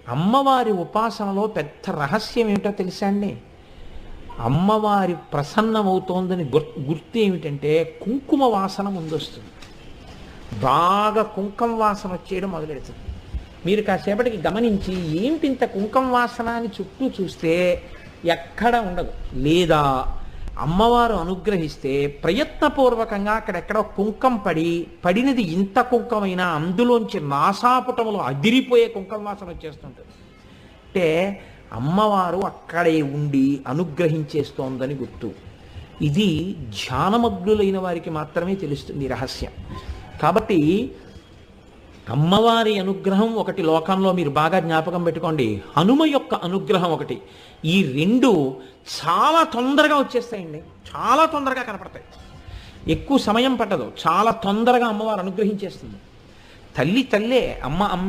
అమ్మవారి ఉపాసనలో పెద్ద రహస్యం ఏమిటో తెలుసా అండి? అమ్మవారి ప్రసన్నమవుతోందని గుర్తు ఏమిటంటే కుంకుమ వాసన ముందొస్తుంది. బాగా కుంకుమ వాసన వచ్చేయడం మొదలెడుతుంది. మీరు కాసేపటికి గమనించి ఏమిటి ఇంత కుంకుమ వాసన అని చుట్టూ చూస్తే ఎక్కడ ఉండదు. లేదా అమ్మవారు అనుగ్రహిస్తే ప్రయత్నపూర్వకంగా అక్కడెక్కడ కుంకం పడినది ఇంత కుంకమైనా అందులోంచి నాసాపుటములు అదిరిపోయే కుంకుమ వాసన వచ్చేస్తుంటుంది. అంటే అమ్మవారు అక్కడే ఉండి అనుగ్రహించేస్తోందని గుర్తు. ఇది ధ్యానమగ్నులైన వారికి మాత్రమే తెలుస్తుంది ఈ రహస్యం. కాబట్టి అమ్మవారి అనుగ్రహం ఒకటి లోకంలో మీరు బాగా జ్ఞాపకం పెట్టుకోండి, హనుమ యొక్క అనుగ్రహం ఒకటి. ఈ రెండు చాలా తొందరగా వచ్చేస్తాయండి, చాలా తొందరగా కనపడతాయి. ఎక్కువ సమయం పట్టదు, చాలా తొందరగా అమ్మవారు అనుగ్రహించేస్తుంది. తల్లి తల్లే, అమ్మ అమ్మే.